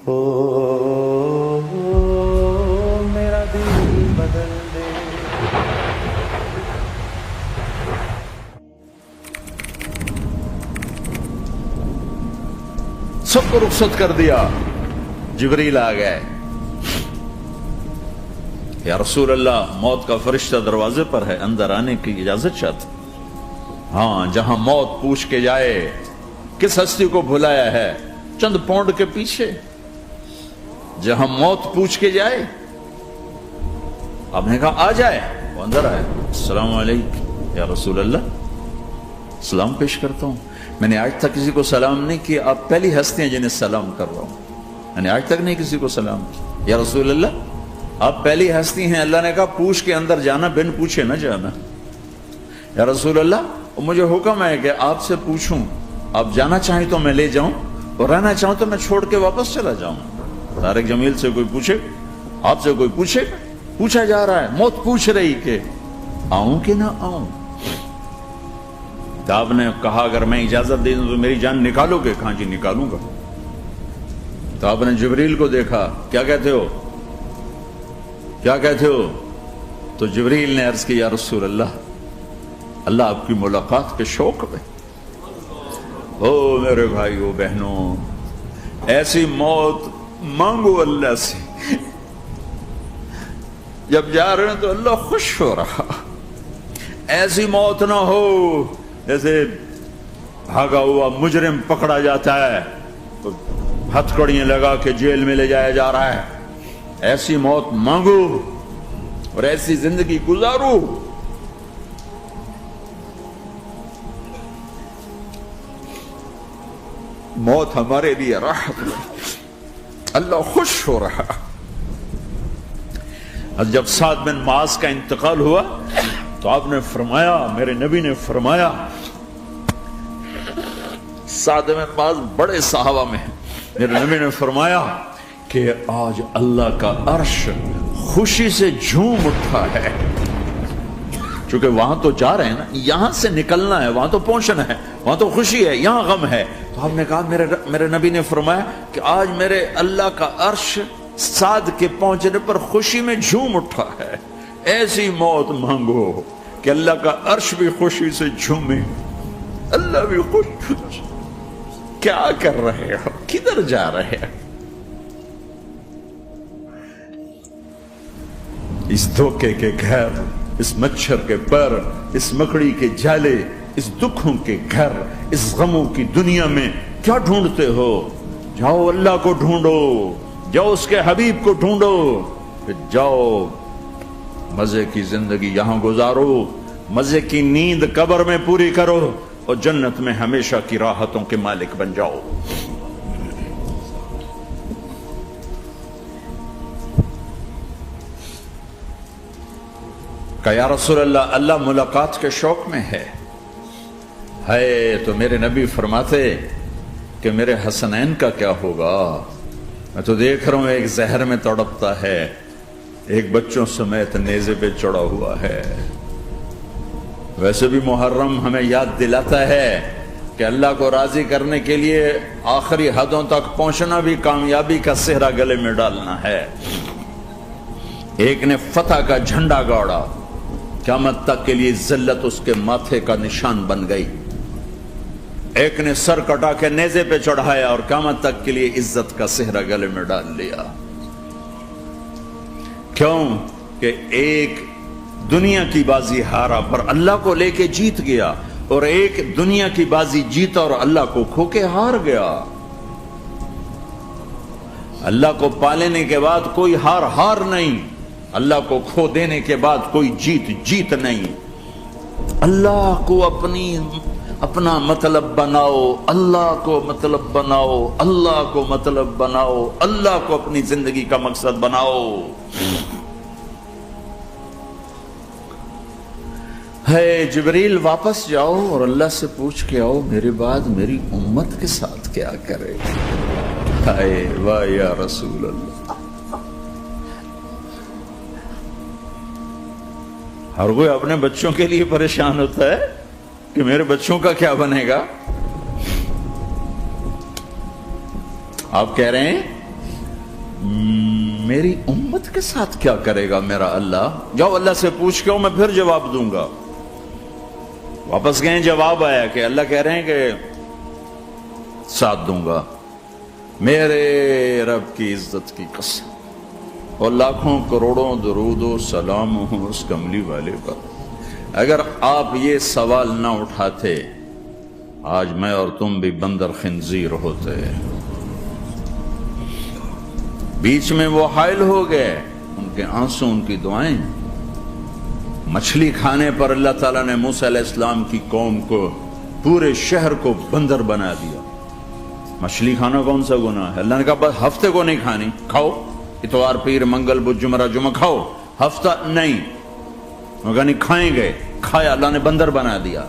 او میرا دل بدل دے. سب کو رخصت کر دیا. جبریل آ گئے. یا رسول اللہ، موت کا فرشتہ دروازے پر ہے، اندر آنے کی اجازت چاہتا. ہاں، جہاں موت پوچھ کے جائے کس ہستی کو بھلایا ہے، چند پونڈ کے پیچھے جہاں موت پوچھ کے جائے. آپ نے کہا آ جائے. وہ اندر آئے. السلام علیکم یا رسول اللہ. سلام پیش کرتا ہوں. میں نے آج تک کسی کو سلام نہیں کیا، آپ پہلی ہستی ہیں جنہیں سلام کر رہا ہوں. میں نے آج تک نہیں کسی کو سلام کیا. یا رسول اللہ، آپ پہلی ہستی ہیں. اللہ نے کہا پوچھ کے اندر جانا، بن پوچھے نہ جانا. یا رسول اللہ، مجھے حکم ہے کہ آپ سے پوچھوں، آپ جانا چاہیں تو میں لے جاؤں، اور رہنا چاہوں تو میں چھوڑ کے واپس چلا جاؤں. طارق جمیل سے کوئی پوچھے، آپ سے کوئی پوچھے، پوچھا جا رہا ہے. موت پوچھ رہی کہ آؤں کہ نہ آؤں. تو آپ نے کہا اگر میں اجازت دے دوں تو میری جان نکالو گے؟ کہاں جی نکالوں گا. تو آپ نے جبریل کو دیکھا. کیا کہتے ہو، کیا کہتے ہو؟ تو جبریل نے عرض کی یا رسول اللہ، اللہ آپ کی ملاقات کے شوق میں. او میرے بھائیو بہنوں، ایسی موت مانگو اللہ سے. جب جا رہے ہیں تو اللہ خوش ہو رہا. ایسی موت نہ ہو جیسے بھاگا ہوا مجرم پکڑا جاتا ہے تو ہتھکڑیاں لگا کے جیل میں لے جایا جا رہا ہے. ایسی موت مانگو اور ایسی زندگی گزارو. موت ہمارے لیے راحت ہے. اللہ خوش ہو رہا. جب سعد بن معاذ کا انتقال ہوا تو آپ نے فرمایا، میرے نبی نے فرمایا، سعد بن معاذ بڑے صحابہ میں ہیں، میرے نبی نے فرمایا کہ آج اللہ کا عرش خوشی سے جھوم اٹھا ہے. چونکہ وہاں تو جا رہے ہیں نا، یہاں سے نکلنا ہے، وہاں تو پہنچنا ہے، وہاں تو خوشی ہے، یہاں غم ہے. تو آپ نے کہا، میرے نبی نے فرمایا کہ آج میرے اللہ کا عرش سعد کے پہنچنے پر خوشی میں جھوم اٹھا ہے. ایسی موت مانگو کہ اللہ کا عرش بھی خوشی سے جھومے، اللہ بھی خوش. کیا کر رہے ہو، کدھر جا رہے ہو؟ اس دھوکے کے گھر، اس مچھر کے پر، اس مکڑی کے جالے، اس دکھوں کے گھر، اس غموں کی دنیا میں کیا ڈھونڈتے ہو؟ جاؤ اللہ کو ڈھونڈو، جاؤ اس کے حبیب کو ڈھونڈو، پھر جاؤ مزے کی زندگی یہاں گزارو، مزے کی نیند قبر میں پوری کرو، اور جنت میں ہمیشہ کی راحتوں کے مالک بن جاؤ. کہ یا رسول اللہ، اللہ ملاقات کے شوق میں ہے. تو میرے نبی فرماتے کہ میرے حسنین کا کیا ہوگا؟ میں تو دیکھ رہا ہوں ایک زہر میں تڑپتا ہے، ایک بچوں سمیت نیزے پہ چڑھا ہوا ہے. ویسے بھی محرم ہمیں یاد دلاتا ہے کہ اللہ کو راضی کرنے کے لیے آخری حدوں تک پہنچنا بھی کامیابی کا صحرا گلے میں ڈالنا ہے. ایک نے فتح کا جھنڈا گاڑا، قیامت تک کے لیے ذلت اس کے ماتھے کا نشان بن گئی. ایک نے سر کٹا کے نیزے پہ چڑھایا اور قیامت تک کے لیے عزت کا صحرا گلے میں ڈال لیا. کیوں کہ ایک دنیا کی بازی ہارا پر اللہ کو لے کے جیت گیا، اور ایک دنیا کی بازی جیتا اور اللہ کو کھو کے ہار گیا. اللہ کو پا لینے کے بعد کوئی ہار نہیں، اللہ کو کھو دینے کے بعد کوئی جیت نہیں. اللہ کو اپنا مطلب بناؤ، اللہ کو مطلب بناؤ، اللہ کو مطلب بناؤ، اللہ کو اپنی زندگی کا مقصد بناؤ. ہے جبریل واپس جاؤ اور اللہ سے پوچھ کے آؤ میرے بعد میری امت کے ساتھ کیا کرے. ہائے واہ یا رسول اللہ. ہر کوئی اپنے بچوں کے لیے پریشان ہوتا ہے کہ میرے بچوں کا کیا بنے گا. آپ کہہ رہے ہیں میری امت کے ساتھ کیا کرے گا میرا اللہ؟ جاؤ اللہ سے پوچھ کے میں پھر جواب دوں گا۔ واپس گئے، جواب آیا کہ اللہ کہہ رہے ہیں کہ ساتھ دوں گا۔ میرے رب کی عزت کی قسم، اور لاکھوں کروڑوں درود و سلام ہوں اس کملی والے پر، اگر آپ یہ سوال نہ اٹھاتے آج میں اور تم بھی بندر خنزیر ہوتے۔ بیچ میں وہ حائل ہو گئے، ان کے آنسو، ان کی دعائیں۔ مچھلی کھانے پر اللہ تعالیٰ نے موسیٰ علیہ السلام کی قوم کو، پورے شہر کو بندر بنا دیا۔ مچھلی کھانا کون سا گناہ ہے؟ اللہ نے کہا بس ہفتے کو نہیں کھانی، کھاؤ اتوار پیر منگل بدھ جمعہ جمعہ کھاؤ، ہفتہ نہیں۔ مگر نہیں کھائیں گے، کھایا، اللہ نے بندر بنا دیا۔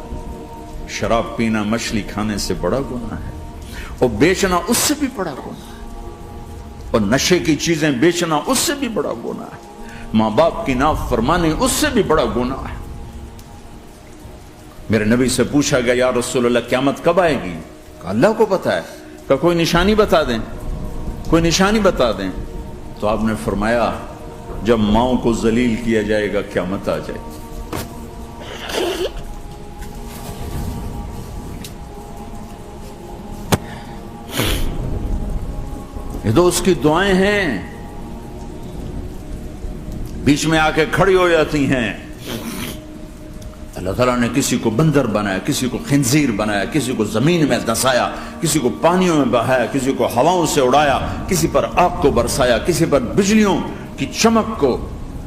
شراب پینا مچھلی کھانے سے بڑا گناہ ہے، اور بیچنا اس سے بھی بڑا گناہ ہے، اور نشے کی چیزیں بیچنا اس سے بھی بڑا گناہ ہے، ماں باپ کی نافرمانی اس سے بھی بڑا گناہ ہے۔ میرے نبی سے پوچھا گیا یا رسول اللہ قیامت کب آئے گی؟ کہا اللہ کو پتا ہے۔ کہا کوئی نشانی بتا دیں، کوئی نشانی بتا دیں۔ تو آپ نے فرمایا جب ماؤں کو ذلیل کیا جائے گا قیامت آ جائے گی۔ یہ تو اس کی دعائیں ہیں، بیچ میں آ کے کھڑی ہو جاتی ہیں۔ اللہ تعالیٰ نے کسی کو بندر بنایا، کسی کو خنزیر بنایا، کسی کو زمین میں دسایا، کسی کو پانیوں میں بہایا، کسی کو ہواؤں سے اڑایا، کسی پر آگ کو برسایا، کسی پر بجلیوں کی چمک کو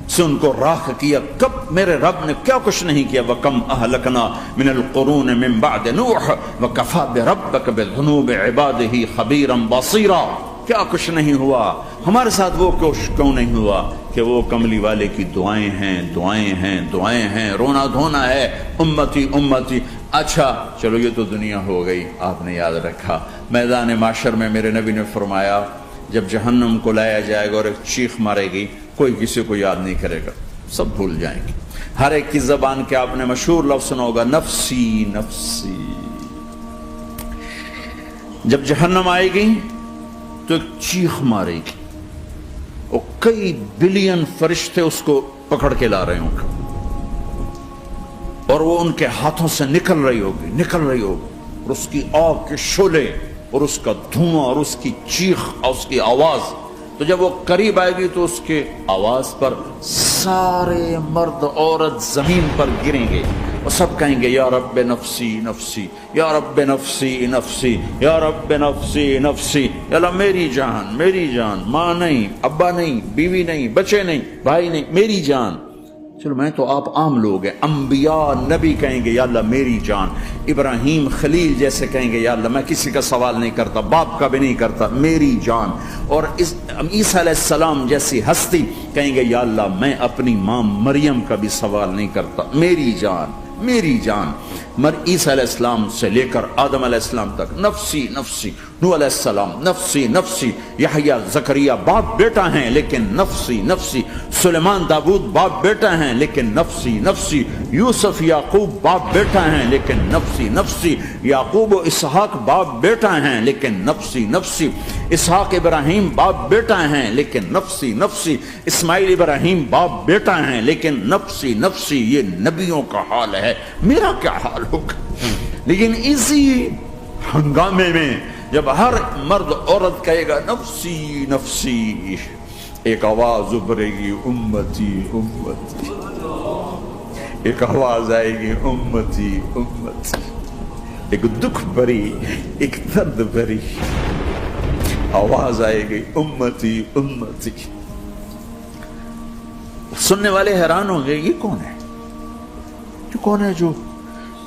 سے ان کو راکھ کیا۔ کب میرے رب نے کیا کچھ نہیں کیا۔ وَكَمْ أَهْلَكْنَا مِنَ الْقُرُونِ مِنْ بَعْدِ نُوحٍ وَكَفَى بِرَبِّكَ بِذُنُوبِ عِبَادِهِ خَبِيرًا بَصِيرًا۔ کیا کچھ نہیں ہوا ہمارے ساتھ، وہ کیوں نہیں ہوا کہ وہ کملی والے کی دعائیں ہیں، دعائیں ہیں، دعائیں ہیں، رونا دھونا ہے، امتی امتی۔ اچھا چلو یہ تو دنیا ہو گئی، آپ نے یاد رکھا۔ میدان معاشر میں میرے نبی نے فرمایا جب جہنم کو لایا جائے گا اور ایک چیخ مارے گی، کوئی کسی کو یاد نہیں کرے گا، سب بھول جائیں گے۔ ہر ایک کی زبان کے آپ نے مشہور لفظ سنا ہوگا نفسی نفسی۔ جب جہنم آئے گی تو ایک چیخ مارے گی، اور کئی بلین فرشتے اس کو پکڑ کے لا رہے ہوں گے، اور وہ ان کے ہاتھوں سے نکل رہی ہوگی، اور اس کی آگ کے شعلے اور اس کا دھواں اور اس کی چیخ اور اس کی آواز۔ تو جب وہ قریب آئے گی تو اس کے آواز پر سارے مرد عورت زمین پر گریں گے، اور سب کہیں گے یا رب نفسی نفسی، یا رب نفسی نفسی، یا رب نفسی نفسی۔ یا اللہ میری جان، میری جان، ماں نہیں، ابا نہیں، بیوی نہیں، بچے نہیں، بھائی نہیں، میری جان۔ چلو میں تو آپ عام لوگ ہیں، انبیاء نبی کہیں گے یا اللہ میری جان، ابراہیم خلیل جیسے کہیں گے یا اللہ میں کسی کا سوال نہیں کرتا، باپ کا بھی نہیں کرتا، میری جان۔ اور عیسیٰ علیہ السلام جیسی ہستی کہیں گے یا اللہ میں اپنی ماں مریم کا بھی سوال نہیں کرتا، میری جان، میری جان۔ عیسیٰ علیہ السلام سے لے کر آدم علیہ السلام تک نفسی نفسی، نوح علیہ السلام نفسی نفسی، یحییٰ زکریا باپ بیٹا ہیں لیکن نفسی نفسی، سلیمان داؤد باپ بیٹا ہیں لیکن نفسی نفسی، یوسف یعقوب باپ بیٹا ہیں لیکن نفسی نفسی، یعقوب و اسحاق باپ بیٹا ہیں لیکن نفسی نفسی، اسحاق ابراہیم باپ بیٹا ہیں لیکن نفسی نفسی، اسماعیل ابراہیم باپ بیٹا ہیں لیکن نفسی نفسی۔ یہ نبیوں کا حال ہے، میرا کیا حال ہوگا؟ لیکن اسی ہنگامے میں جب ہر مرد عورت کہے گا نفسی نفسی، ایک آواز ابھرے گی امتی امتی، ایک آواز آئے گی امتی امتی، ایک دکھ بھری، ایک درد بھری آواز آئے گی امتی امتی۔ سننے والے حیران ہوں گے یہ کون ہے، یہ کون ہے جو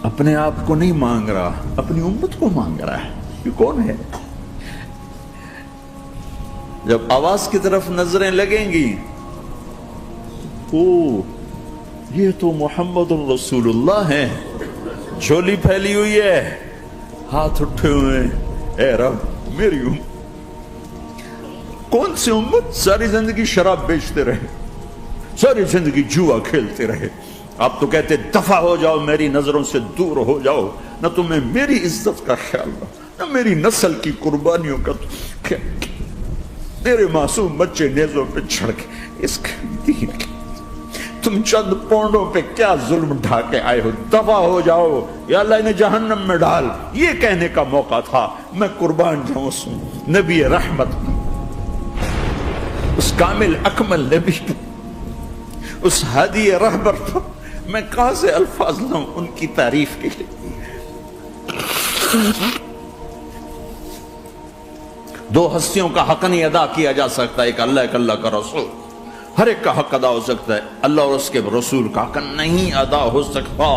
اپنے آپ کو نہیں مانگ رہا، اپنی امت کو مانگ رہا ہے، یہ کون ہے؟ جب آواز کی طرف نظریں لگیں گی، او یہ تو محمد الرسول اللہ ہے، جھولی پھیلی ہوئی ہے، ہاتھ اٹھے ہوئے، اے رب میری امت۔ کون سی امت ساری زندگی شراب بیچتے رہے، ساری زندگی جوا کھیلتے رہے؟ آپ تو کہتے دفع ہو جاؤ، میری نظروں سے دور ہو جاؤ، نہ تمہیں میری عزت کا خیال رہا، نہ میری نسل کی قربانیوں کا تیرے معصوم بچے نیزوں پہ چڑھ کے اس دین کے تم چند پونڈوں پہ کیا ظلم ڈھا کے آئے ہو، دفع ہو جاؤ یا اللہ انہیں جہنم میں ڈال، یہ کہنے کا موقع تھا۔ میں قربان جاؤں اس نبی رحمت، اس کامل اکمل نبی، اس ہادی رہبر پر میں کہاں سے الفاظ لوں ان کی تعریف کے لیے۔ دو ہستیوں کا حق نہیں ادا کیا جا سکتا، ایک اللہ، ایک اللہ کا رسول۔ ہر ایک کا حق ادا ہو سکتا ہے، اللہ اور اس کے رسول کا حق نہیں ادا ہو سکتا۔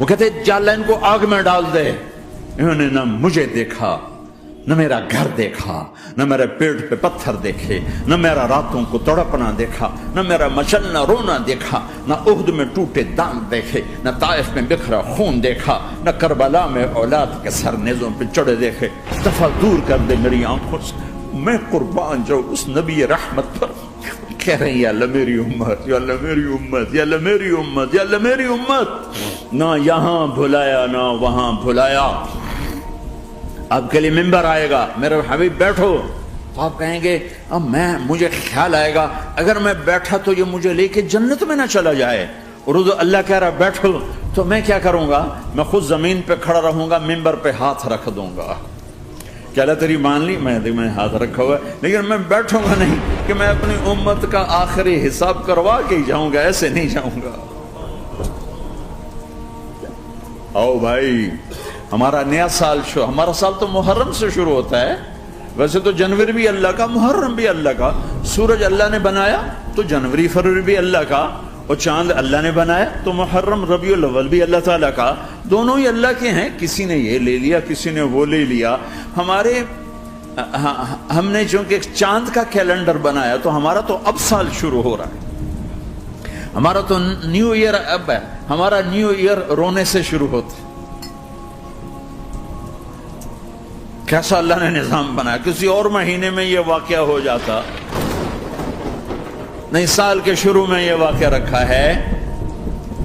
وہ کہتے جا اللہ ان کو آگ میں ڈال دے، انہوں نے نہ مجھے دیکھا، نہ میرا گھر دیکھا، نہ میرے پیٹ پہ پتھر دیکھے، نہ میرا راتوں کو تڑپنا دیکھا، نہ میرا مچلنا رونا دیکھا، نہ احد میں ٹوٹے دانت دیکھے، نہ طائف میں بکھرا خون دیکھا، نہ کربلا میں اولاد کے سر نیزوں پہ چڑھے دیکھے۔ دفع دور کر دے میری آنکھوں سے، میں قربان جاؤں اس نبی رحمت پر۔ کہہ رہے ہیں یا اللہ میری امت، یا اللہ میری امت، یا اللہ میری امت، یا اللہ میری امت۔ نہ یہاں بھلایا نہ وہاں بھلایا۔ آپ کے لیے ممبر آئے گا، میرے حبیب بیٹھو، تو آپ کہیں گے اب مجھے خیال آئے گا اگر میں بیٹھا تو یہ مجھے لے کے جنت میں نہ چلا جائے، اور اللہ کہہ رہا بیٹھو تو میں کیا کروں گا؟ میں خود زمین پہ کھڑا رہوں گا، ممبر پہ ہاتھ رکھ دوں گا۔ کہ اللہ تیری مان لی، میں ہاتھ رکھا ہوا ہے، لیکن میں بیٹھوں گا نہیں کہ میں اپنی امت کا آخری حساب کروا کے ہی جاؤں گا، ایسے نہیں جاؤں گا۔ آؤ بھائی، ہمارا نیا سال ہمارا سال تو محرم سے شروع ہوتا ہے، ویسے تو جنوری بھی اللہ کا، محرم بھی اللہ کا، سورج اللہ نے بنایا تو جنوری فروری بھی اللہ کا، اور چاند اللہ نے بنایا تو محرم ربیع الاول بھی اللہ تعالیٰ کا، دونوں ہی اللہ کے ہیں۔ کسی نے یہ لے لیا، کسی نے وہ لے لیا۔ ہم نے چونکہ چاند کا کیلنڈر بنایا تو ہمارا تو اب سال شروع ہو رہا ہے، ہمارا تو نیو ایئر اب ہے، ہمارا نیو ایئر رونے سے شروع ہوتا ہے۔ کیسا اللہ نے نظام بنایا، کسی اور مہینے میں یہ واقعہ ہو جاتا، نہیں سال کے شروع میں یہ واقعہ رکھا ہے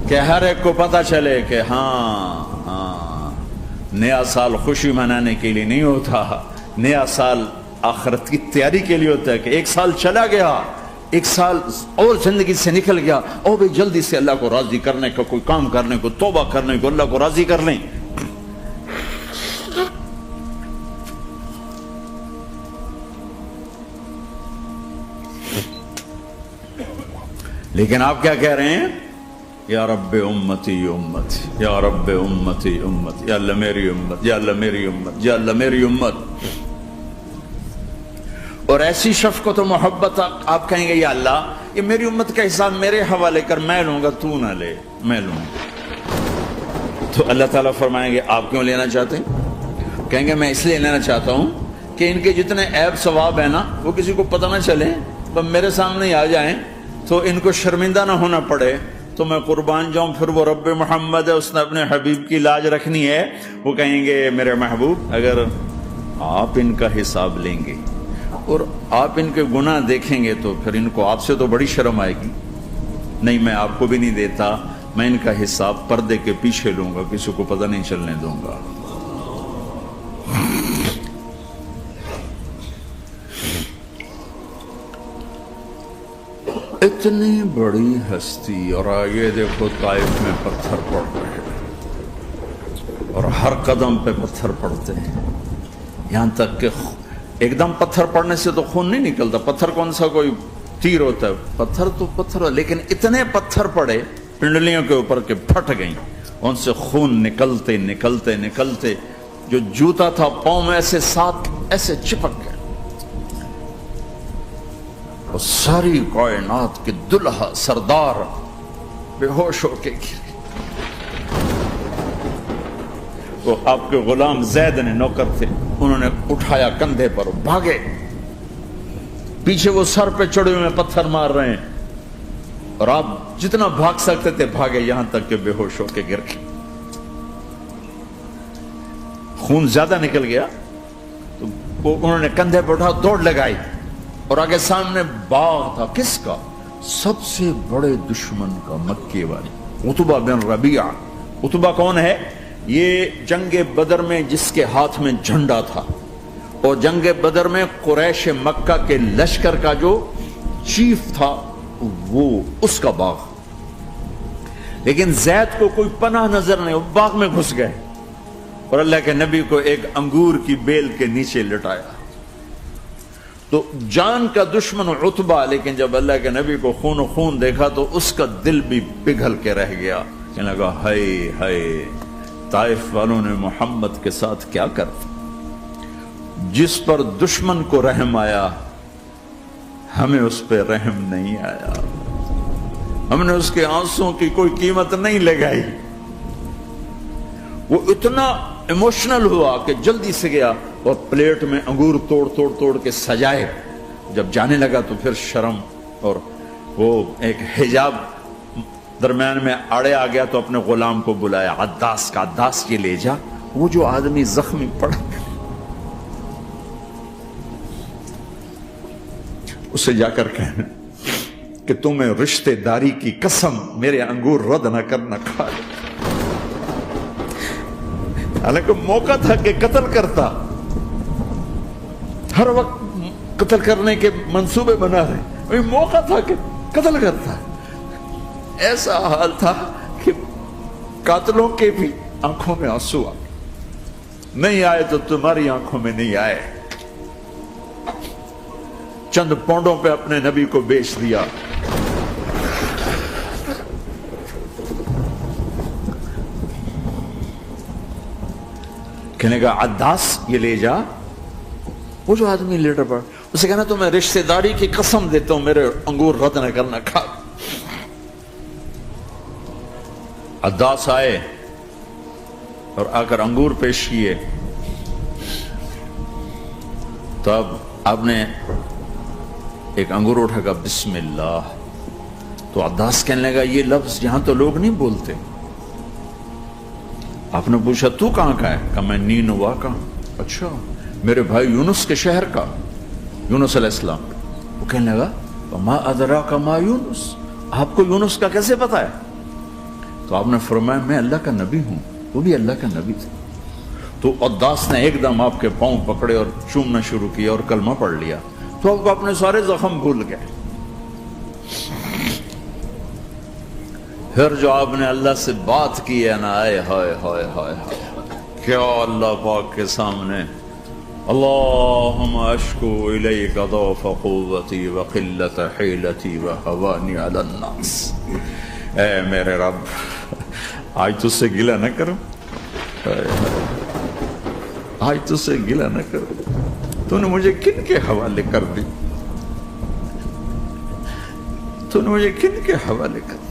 کہ ہر ایک کو پتہ چلے کہ ہاں نیا سال خوشی منانے کے لیے نہیں ہوتا، نیا سال آخرت کی تیاری کے لیے ہوتا ہے کہ ایک سال چلا گیا، ایک سال اور زندگی سے نکل گیا، اور بھی جلدی سے اللہ کو راضی کرنے کا کوئی کام کرنے کو، توبہ کرنے کو، اللہ کو راضی کر لیں۔ لیکن آپ کیا کہہ رہے ہیں؟ یا رب امتی امتی، یا رب امتی امت، یا اللہ میری امت، یا اللہ میری امت، یا اللہ میری امت۔ اور ایسی شفقت و محبت آپ کہیں گے یا اللہ یہ میری امت کا حساب میرے حوالے کر، میں لوں گا، تو نہ لے، میں لوں گا۔ تو اللہ تعالیٰ فرمائیں گے آپ کیوں لینا چاہتے ہیں؟ کہیں گے میں اس لیے لینا چاہتا ہوں کہ ان کے جتنے عیب ثواب ہیں نا وہ کسی کو پتہ نہ چلے، تو میرے سامنے آ جائیں تو ان کو شرمندہ نہ ہونا پڑے، تو میں قربان جاؤں۔ پھر وہ رب محمد ہے، اس نے اپنے حبیب کی لاج رکھنی ہے، وہ کہیں گے میرے محبوب اگر آپ ان کا حساب لیں گے اور آپ ان کے گناہ دیکھیں گے تو پھر ان کو آپ سے تو بڑی شرم آئے گی، نہیں میں آپ کو بھی نہیں دیتا، میں ان کا حساب پردے کے پیچھے لوں گا، کسی کو پتہ نہیں چلنے دوں گا۔ اتنی بڑی ہستی، اور آگے دیکھو طائف میں پتھر پڑ رہے ہیں، اور ہر قدم پہ پتھر پڑتے ہیں، یہاں تک کہ ایک دم پتھر پڑنے سے تو خون نہیں نکلتا، پتھر کون سا کوئی تیر ہوتا ہے، پتھر تو پتھر، لیکن اتنے پتھر پڑے پنڈلیوں کے اوپر کے پھٹ گئیں، ان سے خون نکلتے نکلتے نکلتے جو جوتا تھا پاؤں میں ایسے ساتھ ایسے چپک گئے، اور ساری کائنات کے دلہا سردار بے ہوش ہو کے گرے۔ وہ آپ کے غلام زید نے نوکر تھے، انہوں نے اٹھایا کندھے پر، بھاگے، پیچھے وہ سر پہ چڑھے ہوئے پتھر مار رہے ہیں، اور آپ جتنا بھاگ سکتے تھے بھاگے، یہاں تک کہ بے ہوش ہو کے گر گئے۔ خون زیادہ نکل گیا تو وہ انہوں نے کندھے پہ اٹھا دوڑ لگائی، اور آگے سامنے باغ تھا، کس کا؟ سب سے بڑے دشمن کا، مکے والے عتبہ بن ربیعہ۔ عتبہ کون ہے؟ یہ جنگ بدر میں جس کے ہاتھ میں جھنڈا تھا، اور جنگ بدر میں قریش مکہ کے لشکر کا جو چیف تھا وہ اس کا باغ، لیکن زید کو کوئی پناہ نظر نہیں، وہ باغ میں گھس گئے اور اللہ کے نبی کو ایک انگور کی بیل کے نیچے لٹایا۔ تو جان کا دشمن عتبہ، لیکن جب اللہ کے نبی کو خون و خون دیکھا تو اس کا دل بھی پگھل کے رہ گیا، کہنے لگا ہائے ہائے طائف والوں نے محمد کے ساتھ کیا کر دیا۔ جس پر دشمن کو رحم آیا ہمیں اس پہ رحم نہیں آیا، ہم نے اس کے آنسوں کی کوئی قیمت نہیں لگائی۔ وہ اتنا ایموشنل ہوا کہ جلدی سے گیا اور پلیٹ میں انگور توڑ کے سجائے۔ جب جانے لگا تو پھر شرم اور وہ ایک حجاب درمیان میں آڑے آ گیا، تو اپنے غلام کو بلایا، عداس کا، عداس یہ لے جا وہ جو آدمی زخمی پڑا، اسے جا کر کہنا کہ تمہیں رشتے داری کی قسم میرے انگور رد نہ کرنا، کھا لے۔ حالانکہ موقع تھا کہ قتل کرتا، ہر وقت قتل کرنے کے منصوبے بنا رہے، موقع تھا کہ قتل کرتا۔ ایسا حال تھا کہ قاتلوں کے بھی آنکھوں میں آنسو آ نہیں آئے تو تمہاری آنکھوں میں نہیں آئے۔ چند پونڈوں پہ اپنے نبی کو بیچ دیا۔ کہنے کا عداس یہ لے جا، وہ جو آدمی لیٹر پڑ، اسے کہنا تو میں رشتہ داری کی قسم دیتا ہوں میرے انگور رد نہ کرنا، کھا۔ عداس آئے اور آ کر انگور پیش کیے، تو اب آپ نے ایک انگور اٹھا کر بسم اللہ، تو عداس کہنے لگا یہ لفظ یہاں تو لوگ نہیں بولتے۔ آپ نے پوچھا تو کہاں کا ہے؟ کہا میں نینوا کا۔ اچھا میرے بھائی یونس کے شہر کا، یونس علیہ السلام۔ وہ کہنے لگا ما ادراک ما یونس، آپ کو یونس کا کیسے پتا ہے؟ تو آپ نے فرمایا میں اللہ کا نبی ہوں، وہ بھی اللہ کا نبی تھا۔ تو عداس نے ایک دم آپ کے پاؤں پکڑے اور چومنا شروع کیا اور کلمہ پڑھ لیا، تو آپ اپنے سارے زخم بھول گئے۔ پھر جو آپ نے اللہ سے بات کی ہے نا، آئے ہائے ہائے ہائے کیا اللہ پاک کے سامنے، اللہم اشکو الیک ضعف قوتی وقلت حیلتی وہوانی علی الناس۔ اے میرے رب آج تجھ سے گلہ نہ کروں، آج تجھ سے گلہ نہ کروں، تو نے مجھے کن کے حوالے کر دی، تو نے مجھے کن کے حوالے کر دی؟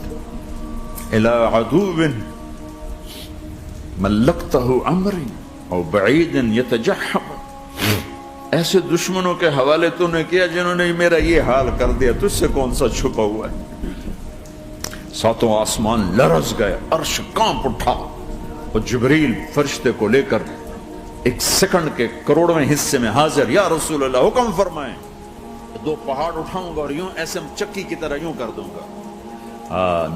الى عدو ملکتہ عمری او بعید یتجحم، ایسے دشمنوں کے حوالے تو نے کیا جنہوں نے میرا یہ حال کر دیا، تجھ سے کون سا چھپا ہوا ہے؟ ساتوں آسمان لرز گئے، عرش کانپ اٹھا، اور جبریل فرشتے کو لے کر ایک سیکنڈ کے کروڑویں حصے میں حاضر، یا رسول اللہ حکم فرمائیں، دو پہاڑ اٹھاؤں گا اور یوں ایسے چکی کی طرح یوں کر دوں گا۔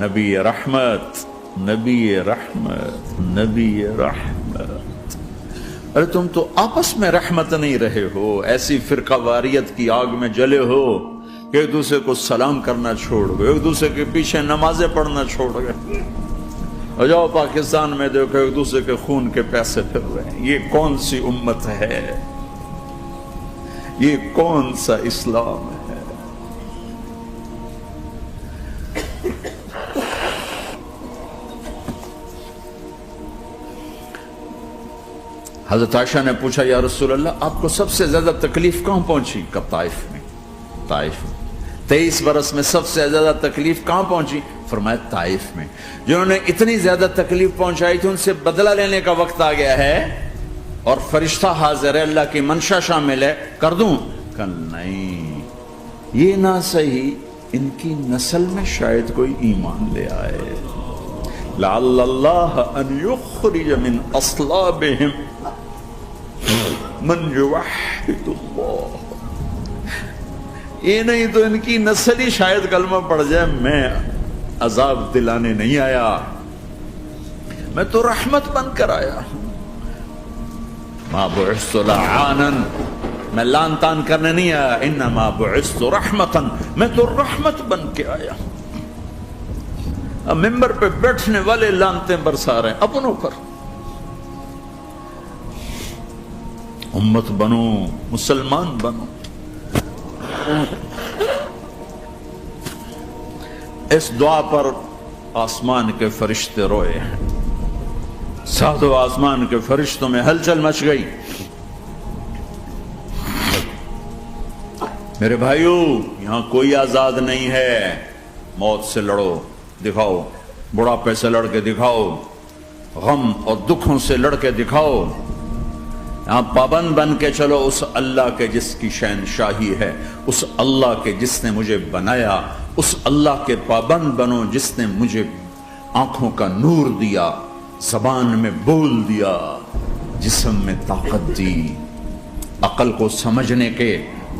نبی رحمت، نبی رحمت، نبی رحمت۔ ارے تم تو آپس میں رحمت نہیں رہے ہو، ایسی فرقہ واریت کی آگ میں جلے ہو کہ ایک دوسرے کو سلام کرنا چھوڑ گئے، ایک دوسرے کے پیچھے نمازیں پڑھنا چھوڑ گئے۔ اور جاؤ پاکستان میں دیکھو ایک دوسرے کے خون کے پیسے پھر رہے ہیں۔ یہ کون سی امت ہے؟ یہ کون سا اسلام ہے؟ حضرت عائشہ نے پوچھا یا رسول اللہ آپ کو سب سے زیادہ تکلیف کہاں پہنچی؟ کب؟ طائف میں۔ طائف میں 23 برس میں سب سے زیادہ تکلیف کہاں پہنچی؟ فرمایا طائف میں۔ جنہوں نے اتنی زیادہ تکلیف پہنچائی تھی ان سے بدلہ لینے کا وقت آ گیا ہے، اور فرشتہ حاضر ہے، اللہ کی منشا شامل ہے، کر دوں؟ کہ نہیں، یہ نہ صحیح، ان کی نسل میں شاید کوئی ایمان لے آئے، لعل اللہ ان یخرج من اصلابہم من یوحد اللہ۔ یہ نہیں تو ان کی نسل ہی شاید کلمہ پڑ جائے، میں عذاب دلانے نہیں آیا، میں تو رحمت بن کر آیا۔ ما بعثت لعانا میں لان تان کرنے نہیں آیا، انما بعثت رحمتا، میں تو رحمت بن کے آیا۔ اب ممبر پہ بیٹھنے والے لانتیں برسا رہے ہیں اپنوں پر۔ امت بنو، مسلمان بنو۔ اس دعا پر آسمان کے فرشتے روئے ہیں، ساتوں آسمان کے فرشتوں میں ہلچل مچ گئی۔ میرے بھائیو، یہاں کوئی آزاد نہیں ہے۔ موت سے لڑو، دکھاؤ، بڑھاپے سے لڑ کے دکھاؤ، غم اور دکھوں سے لڑ کے دکھاؤ۔ یہاں پابند بن کے چلو اس اللہ کے جس کی شہنشاہی ہے، اس اللہ کے جس نے مجھے بنایا، اس اللہ کے پابند بنو جس نے مجھے آنکھوں کا نور دیا، زبان میں بول دیا، جسم میں طاقت دی، عقل کو سمجھنے کے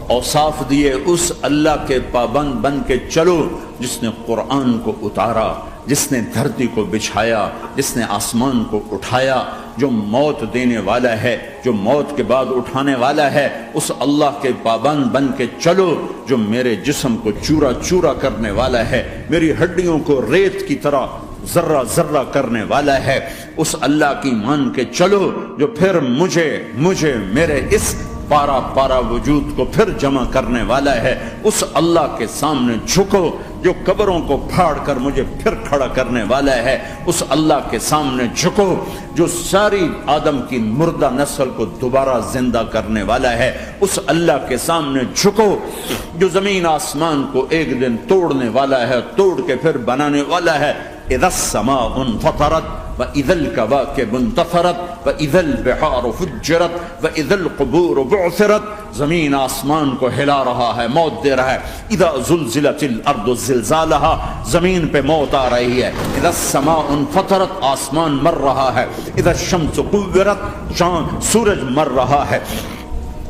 اوصاف دیے۔ اس اللہ کے پابند بن کے چلو جس نے قرآن کو اتارا، جس نے دھرتی کو بچھایا، جس نے آسمان کو اٹھایا، جو موت دینے والا ہے، جو موت کے بعد اٹھانے والا ہے۔ اس اللہ کے پابند بن کے چلو جو میرے جسم کو چورا چورا کرنے والا ہے، میری ہڈیوں کو ریت کی طرح ذرہ ذرہ کرنے والا ہے۔ اس اللہ کی مان کے چلو جو پھر مجھے میرے اس پارا پارا وجود کو پھر جمع کرنے والا ہے۔ اس اللہ کے سامنے جھکو جو قبروں کو پھاڑ کر مجھے پھر کھڑا کرنے والا ہے۔ اس اللہ کے سامنے جھکو جو ساری آدم کی مردہ نسل کو دوبارہ زندہ کرنے والا ہے۔ اس اللہ کے سامنے جھکو جو زمین آسمان کو ایک دن توڑنے والا ہے، توڑ کے پھر بنانے والا ہے۔ اذا السماء انفطرت وَإِذَا الْكَوَاكِبُ انتَثَرَتْ وَإِذَا الْبِحَارُ فُجِّرَتْ وَإِذَا الْقُبُورُ بُعْثِرَتْ۔ زمین آسمان کو ہلا رہا ہے، موت دے رہا ہے۔ اذا زلزلت الارض زلزالها، زمین پہ موت آ رہی ہے۔ اذا السماء انفطرت، آسمان مر رہا ہے۔ اذا الشمس كُوِّرَت، چاند سورج مر رہا ہے۔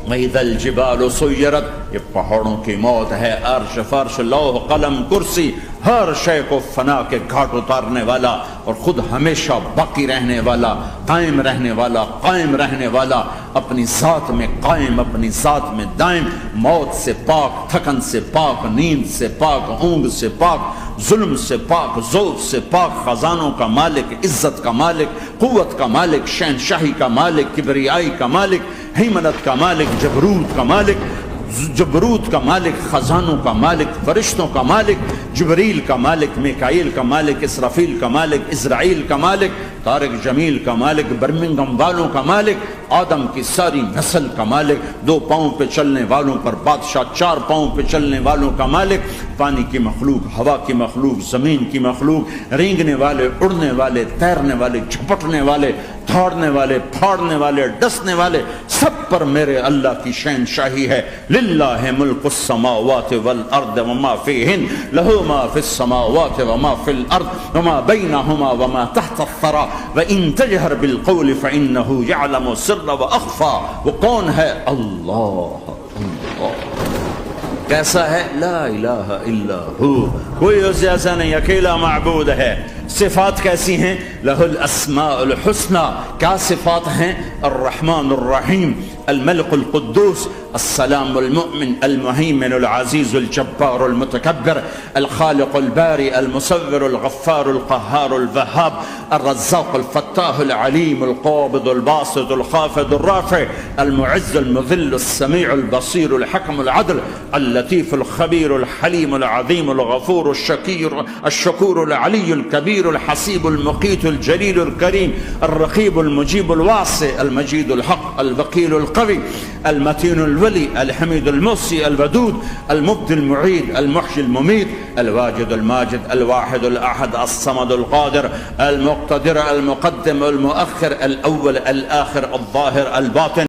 وَإِذَا الْجِبَالُ سُيِّرَتْ، یہ پہاڑوں کی موت ہے۔ عرش فرش لوح قلم کرسی ہر شے کو فنا کے گھاٹ اتارنے والا اور خود ہمیشہ باقی رہنے والا، قائم رہنے والا، قائم رہنے والا، اپنی ذات میں قائم، اپنی ذات میں دائم، موت سے پاک، تھکن سے پاک، نیند سے پاک، اونگ سے پاک، ظلم سے پاک، ذوق سے پاک، خزانوں کا مالک، عزت کا مالک، قوت کا مالک، شہنشاہی کا مالک، کبریائی کا مالک، ہیمنت کا مالک، جبروت کا مالک، جبروت کا مالک، خزانوں کا مالک، فرشتوں کا مالک، جبریل کا مالک، میکائیل کا مالک، اسرافیل کا مالک، اسرائیل کا مالک، طارق جمیل کا مالک، برمنگم والوں کا مالک، آدم کی ساری نسل کا مالک، 2 پاؤں پہ چلنے والوں پر بادشاہ، 4 پاؤں پہ چلنے والوں کا مالک، پانی کی مخلوق، ہوا کی مخلوق، زمین کی مخلوق، رینگنے والے، اڑنے والے، تیرنے والے، جھپٹنے والے، دھاڑنے والے، پھاڑنے والے، ڈسنے والے، سب پر میرے اللہ کی شہنشاہی ہے۔ للہ ملک السماوات والارض وما فیہن، لہو ما فی السماوات وما فی الارض وما بینہما وما تحت الثری وان تجہر بالقول فانہ یعلم السر واخفی۔ وہ کون ہے؟ اللہ۔ کیسا ہے؟ لا الہ الا ہو، کوئی اس جیسا نہیں، اکیلا معبود ہے۔ صفات کیسی ہیں؟ لہ الاسماء الحسنى، کیا صفات ہیں؟ الرحمن الرحیم، الملك القدوس، السلام المؤمن، المهيمن العزيز الجبار المتكبر، الخالق البارئ المصور الغفار القهار الوهاب، الرزاق الفتاح العليم القابض الباسط الخافض الرافع، المعز المذل السميع البصير الحكم العدل، اللطيف الخبير الحليم العظيم الغفور الشكور العلي الكبير الحسيب المقيت الجليل الكريم، الرقيب المجيب الواسع، المجيد الحق، الوكيل القوي، المتين الولي، الحميد المحصي، الودود، المبدي المعيد، المحيي المميت، الواجد الماجد، الواحد الأحد، الصمد القادر، المقتدر، المقدم، المؤخر، الأول الآخر، الظاهر الباطن.